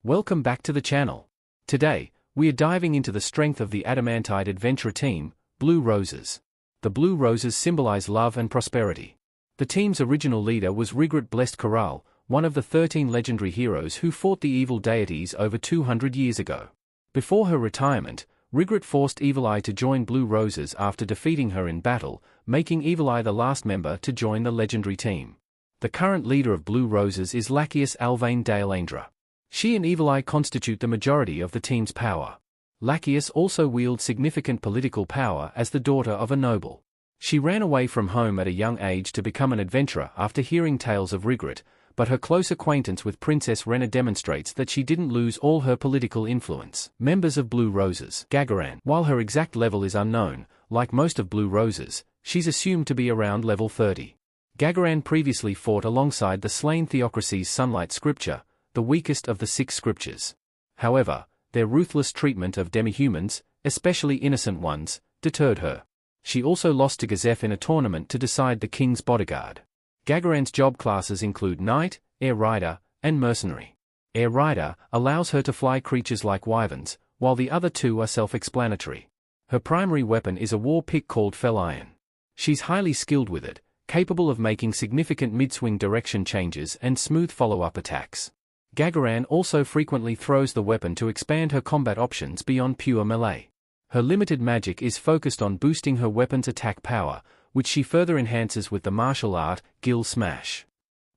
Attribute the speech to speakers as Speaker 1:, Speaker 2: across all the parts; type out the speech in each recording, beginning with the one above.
Speaker 1: Welcome back to the channel. Today, we are diving into the strength of the Adamantite Adventurer team, Blue Roses. The Blue Roses symbolize love and prosperity. The team's original leader was Rigrit Blessed Corral, one of the 13 legendary heroes who fought the evil deities over 200 years ago. Before her retirement, Rigrit forced Evil Eye to join Blue Roses after defeating her in battle, making Evil Eye the last member to join the legendary team. The current leader of Blue Roses is Lachius Alvain Daleandra. She and Evil Eye constitute the majority of the team's power. Lachius also wields significant political power as the daughter of a noble. She ran away from home at a young age to become an adventurer after hearing tales of Rigrit, but her close acquaintance with Princess Rena demonstrates that she didn't lose all her political influence. Members of Blue Roses. Gagaran. While her exact level is unknown, like most of Blue Roses, she's assumed to be around level 30. Gagaran previously fought alongside the slain Theocracy's Sunlight Scripture, the weakest of the 6 scriptures. However, their ruthless treatment of demihumans, especially innocent ones, deterred her. She also lost to Gazef in a tournament to decide the king's bodyguard. Gagaran's job classes include Knight, Air Rider, and Mercenary. Air Rider allows her to fly creatures like wyverns, while the other two are self-explanatory. Her primary weapon is a war pick called Fell Iron. She's highly skilled with it, capable of making significant mid-swing direction changes and smooth follow-up attacks. Gagaran also frequently throws the weapon to expand her combat options beyond pure melee. Her limited magic is focused on boosting her weapon's attack power, which she further enhances with the martial art, Gil Smash.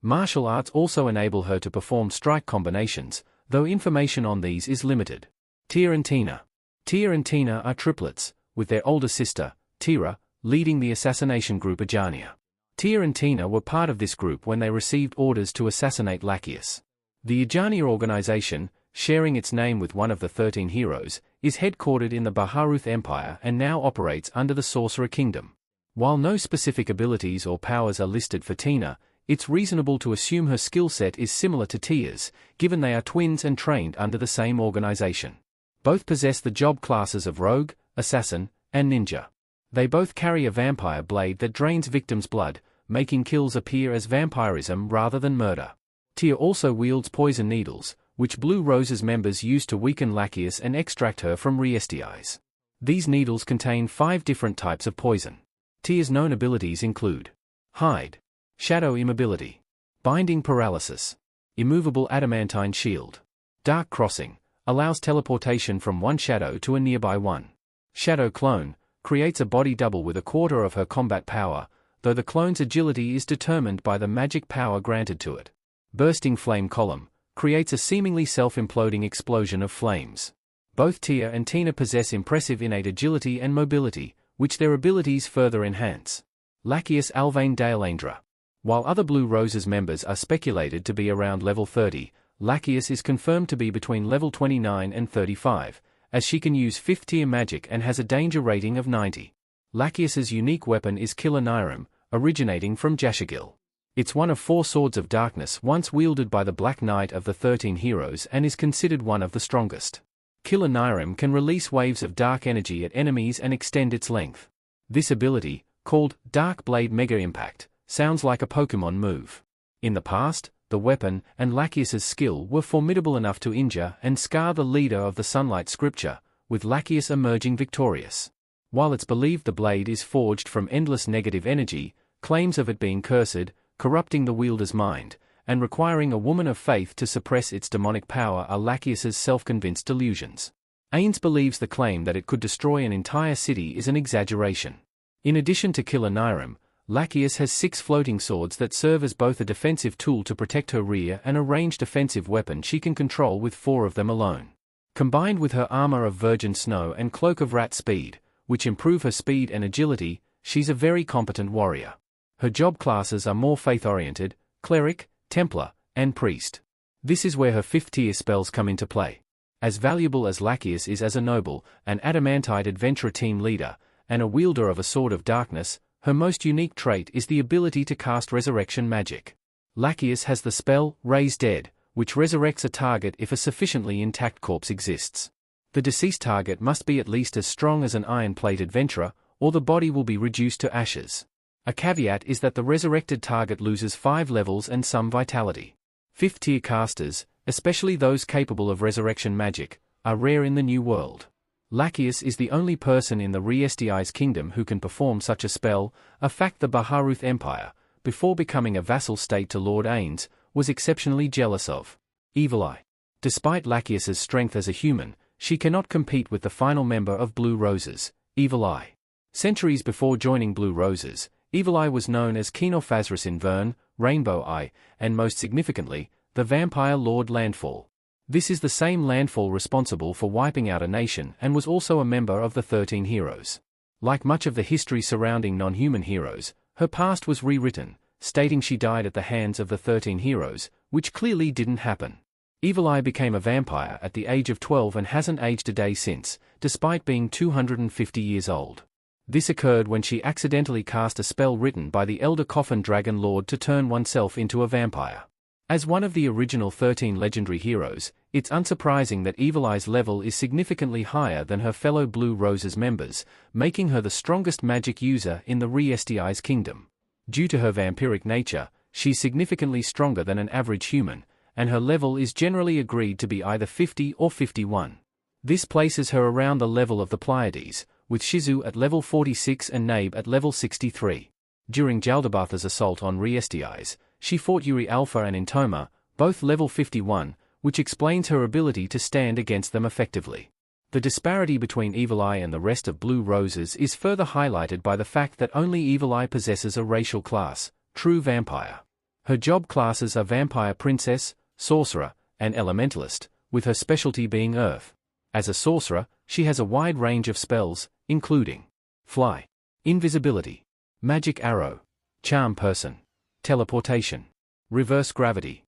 Speaker 1: Martial arts also enable her to perform strike combinations, though information on these is limited. Tia and Tina. Tia and Tina are triplets, with their older sister, Tira, leading the assassination group Ajania. Tia and Tina were part of this group when they received orders to assassinate Lachius. The Ajania organization, sharing its name with one of the 13 heroes, is headquartered in the Baharuth Empire and now operates under the Sorcerer Kingdom. While no specific abilities or powers are listed for Tina, it's reasonable to assume her skill set is similar to Tia's, given they are twins and trained under the same organization. Both possess the job classes of Rogue, Assassin, and Ninja. They both carry a vampire blade that drains victims' blood, making kills appear as vampirism rather than murder. Tia also wields poison needles, which Blue Roses members use to weaken Lachius and extract her from re-STIs. These needles contain 5 different types of poison. Tia's known abilities include Hide, Shadow Immobility, Binding Paralysis, Immovable Adamantine Shield. Dark Crossing allows teleportation from one shadow to a nearby one. Shadow Clone creates a body double with a quarter of her combat power, though the clone's agility is determined by the magic power granted to it. Bursting Flame Column creates a seemingly self-imploding explosion of flames. Both Tia and Tina possess impressive innate agility and mobility, which their abilities further enhance. Lachius Alvain Daleandra. While other Blue Roses members are speculated to be around level 30, Lachius is confirmed to be between level 29 and 35, as she can use 5th tier magic and has a danger rating of 90. Lachius's unique weapon is Killer Niram, originating from Jashagil. It's one of 4 swords of darkness once wielded by the Black Knight of the 13 heroes and is considered one of the strongest. Killer Niram can release waves of dark energy at enemies and extend its length. This ability, called Dark Blade Mega Impact, sounds like a Pokemon move. In the past, the weapon and Lachius's skill were formidable enough to injure and scar the leader of the Sunlight Scripture, with Lachius emerging victorious. While it's believed the blade is forged from endless negative energy, claims of it being cursed, corrupting the wielder's mind, and requiring a woman of faith to suppress its demonic power are Lachius's self-convinced delusions. Ains believes the claim that it could destroy an entire city is an exaggeration. In addition to Killer Niram, Lachius has 6 floating swords that serve as both a defensive tool to protect her rear and a ranged offensive weapon she can control with 4 of them alone. Combined with her armor of virgin snow and cloak of rat speed, which improve her speed and agility, she's a very competent warrior. Her job classes are more faith-oriented, Cleric, Templar, and Priest. This is where her 5th tier spells come into play. As valuable as Lachius is as a noble, an Adamantite Adventurer team leader, and a wielder of a Sword of Darkness, her most unique trait is the ability to cast resurrection magic. Lachius has the spell, Raise Dead, which resurrects a target if a sufficiently intact corpse exists. The deceased target must be at least as strong as an iron-plate adventurer, or the body will be reduced to ashes. A caveat is that the resurrected target loses 5 levels and some vitality. 5th tier casters, especially those capable of resurrection magic, are rare in the New World. Lachius is the only person in the Re-Estiai's kingdom who can perform such a spell, a fact the Baharuth Empire, before becoming a vassal state to Lord Ains, was exceptionally jealous of. Evil Eye. Despite Lachius's strength as a human, she cannot compete with the final member of Blue Roses, Evil Eye. Centuries before joining Blue Roses, Evil Eye was known as Kenophasrus in Vern, Rainbow Eye, and most significantly, the Vampire Lord Landfall. This is the same landfall responsible for wiping out a nation and was also a member of the 13 Heroes. Like much of the history surrounding non-human heroes, her past was rewritten, stating she died at the hands of the 13 Heroes, which clearly didn't happen. Evil Eye became a vampire at the age of 12 and hasn't aged a day since, despite being 250 years old. This occurred when she accidentally cast a spell written by the Elder Coffin Dragon Lord to turn oneself into a vampire. As one of the original 13 legendary heroes, it's unsurprising that Evil Eye's level is significantly higher than her fellow Blue Roses members, making her the strongest magic user in the Re-Estiai's kingdom. Due to her vampiric nature, she's significantly stronger than an average human, and her level is generally agreed to be either 50 or 51. This places her around the level of the Pleiades, with Shizu at level 46 and Nabe at level 63. During Jaldabath's assault on Re-Estiai's, she fought Yuri Alpha and Intoma, both level 51, which explains her ability to stand against them effectively. The disparity between Evil Eye and the rest of Blue Roses is further highlighted by the fact that only Evil Eye possesses a racial class, True Vampire. Her job classes are Vampire Princess, Sorcerer, and Elementalist, with her specialty being Earth. As a sorcerer, she has a wide range of spells, including Fly, Invisibility, Magic Arrow, Charm Person, Teleportation, Reverse Gravity,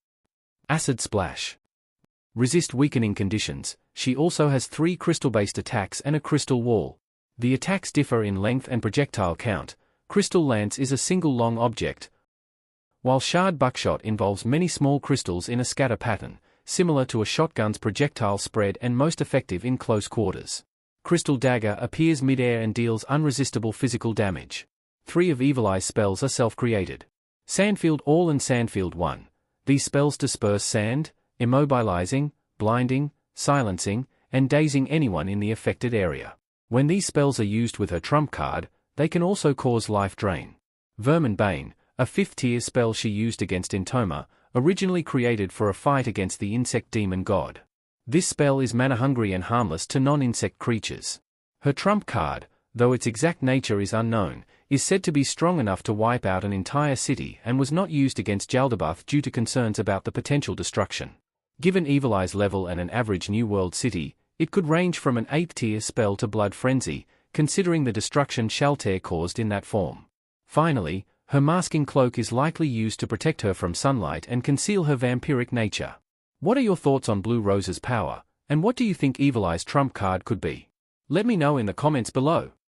Speaker 1: Acid Splash. Resist weakening conditions. She also has 3 crystal-based attacks and a crystal wall. The attacks differ in length and projectile count. Crystal Lance is a single long object, while Shard Buckshot involves many small crystals in a scatter pattern, similar to a shotgun's projectile spread and most effective in close quarters. Crystal Dagger appears mid-air and deals unresistible physical damage. 3 of Evil Eye's spells are self-created. Sandfield All and Sandfield 1. These spells disperse sand, immobilizing, blinding, silencing, and dazing anyone in the affected area. When these spells are used with her trump card, they can also cause life drain. Vermin Bane, a 5th-tier spell she used against Intoma, originally created for a fight against the insect demon god. This spell is mana-hungry and harmless to non-insect creatures. Her trump card, though its exact nature is unknown, is said to be strong enough to wipe out an entire city and was not used against Jaldabath due to concerns about the potential destruction. Given Evil Eye's level and an average New World city, it could range from an 8th-tier spell to Blood Frenzy, considering the destruction Shalter caused in that form. Finally, her masking cloak is likely used to protect her from sunlight and conceal her vampiric nature. What are your thoughts on Blue Rose's power, and what do you think Evil Eye's trump card could be? Let me know in the comments below.